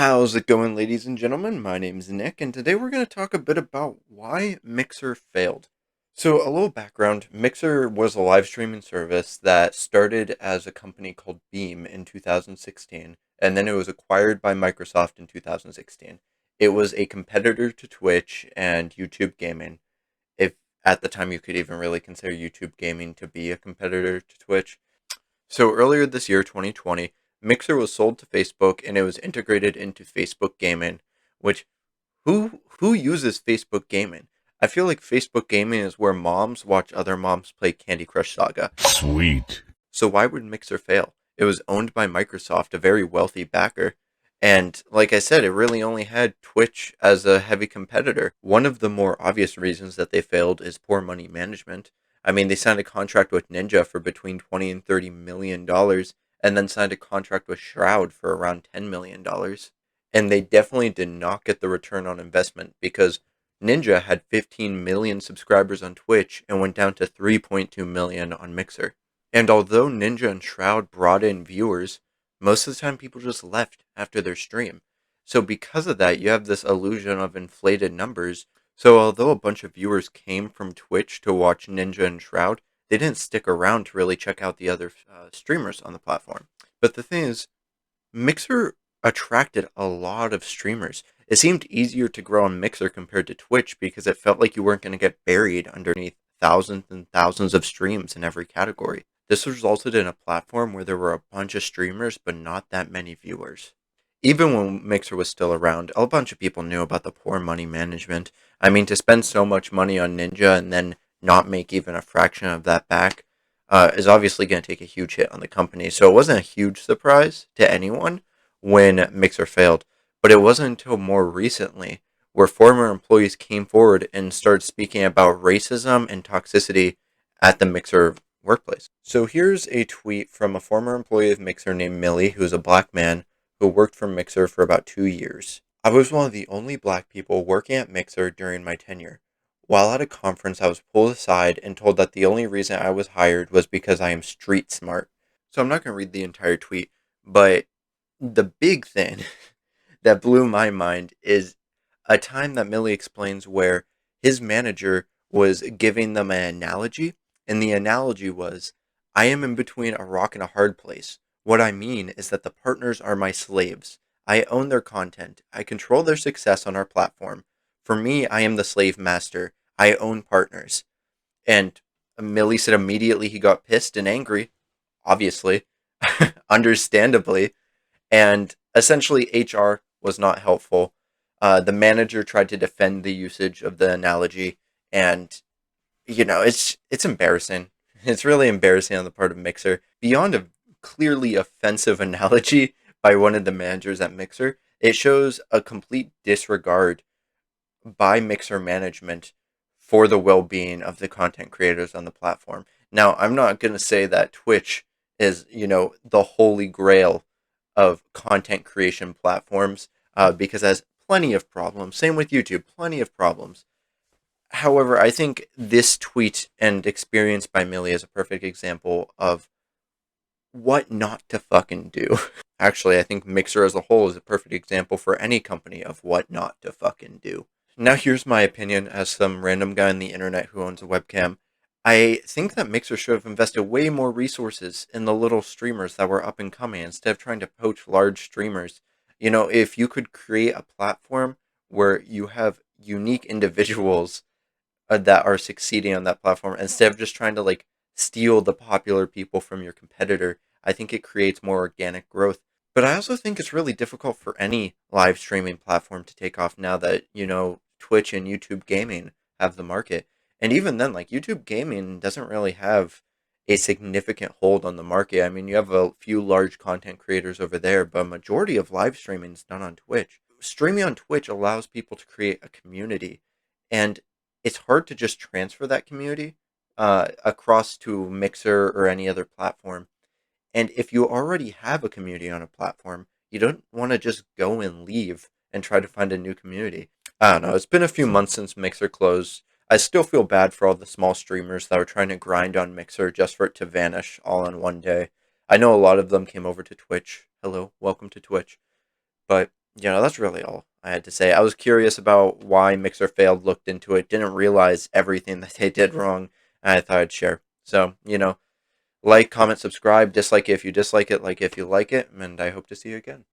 How's it going, ladies and gentlemen? My name's Nick, and today we're going to talk a bit about why Mixer failed. So, a little background. Mixer was a live streaming service that started as a company called Beam in 2016, and then it was acquired by Microsoft in 2016. It was a competitor to Twitch and YouTube Gaming, if at the time you could even really consider YouTube Gaming to be a competitor to Twitch. So earlier this year, 2020, Mixer was sold to Facebook and it was integrated into Facebook Gaming, which who uses Facebook Gaming? I feel like Facebook Gaming is where moms watch other moms play Candy Crush Saga. Sweet. So why would Mixer fail? It was owned by Microsoft, a very wealthy backer. And like I said, it really only had Twitch as a heavy competitor. One of the more obvious reasons that they failed is poor money management. I mean, they signed a contract with Ninja for between 20 and 30 million dollars and then signed a contract with Shroud for around 10 million dollars. And they definitely did not get the return on investment because Ninja had 15 million subscribers on Twitch and went down to 3.2 million on Mixer. And although Ninja and Shroud brought in viewers, most of the time people just left after their stream. So because of that, you have this illusion of inflated numbers. So although a bunch of viewers came from Twitch to watch Ninja and Shroud, they didn't stick around to really check out the other streamers on the platform. But the thing is, Mixer attracted a lot of streamers. It seemed easier to grow on Mixer compared to Twitch because it felt like you weren't going to get buried underneath thousands and thousands of streams in every category. This resulted in a platform where there were a bunch of streamers but not that many viewers. Even when Mixer was still around, a bunch of people knew about the poor money management. I mean, to spend so much money on Ninja and then not make even a fraction of that back is obviously going to take a huge hit on the company. So it wasn't a huge surprise to anyone when Mixer failed. But it wasn't until more recently where former employees came forward and started speaking about racism and toxicity at the Mixer workplace. So here's a tweet from a former employee of Mixer named Millie, who's a black man who worked for Mixer for about 2 years. I was one of the only black people working at Mixer during my tenure. While at a conference, I was pulled aside and told that the only reason I was hired was because I am street smart. So I'm not going to read the entire tweet, but the big thing that blew my mind is a time that Millie explains where his manager was giving them an analogy, and the analogy was, I am in between a rock and a hard place. What I mean is that the partners are my slaves. I own their content. I control their success on our platform. For me, I am the slave master. I own partners. And Millie said immediately he got pissed and angry, obviously, understandably, and essentially HR was not helpful. The manager tried to defend the usage of the analogy, and it's embarrassing. It's really embarrassing on the part of Mixer. Beyond a clearly offensive analogy by one of the managers at Mixer, it shows a complete disregard by Mixer management for the well-being of the content creators on the platform. Now, I'm not going to say that Twitch is, the holy grail of content creation platforms because it has plenty of problems. Same with YouTube, plenty of problems. However, I think this tweet and experience by Millie is a perfect example of what not to fucking do. Actually, I think Mixer as a whole is a perfect example for any company of what not to fucking do. Now, here's my opinion as some random guy on the internet who owns a webcam. I think that Mixer should have invested way more resources in the little streamers that were up and coming instead of trying to poach large streamers. If you could create a platform where you have unique individuals that are succeeding on that platform instead of just trying to like steal the popular people from your competitor, I think it creates more organic growth. But I also think it's really difficult for any live streaming platform to take off now that, Twitch and YouTube gaming have the market. And even then, like YouTube gaming doesn't really have a significant hold on the market. I mean, you have a few large content creators over there, but a majority of live streaming is done on Twitch. Streaming on Twitch allows people to create a community, and it's hard to just transfer that community across to Mixer or any other platform. And if you already have a community on a platform, you don't want to just go and leave and try to find a new community. I don't know. It's been a few months since Mixer closed. I still feel bad for all the small streamers that are trying to grind on Mixer just for it to vanish all in one day. I know a lot of them came over to Twitch. Hello, welcome to Twitch. But That's really all I had to say. I was curious about why Mixer failed, looked into it, didn't realize everything that they did wrong, and I thought I'd share. So, like, comment, subscribe, dislike it if you dislike it, like if you like it, and I hope to see you again.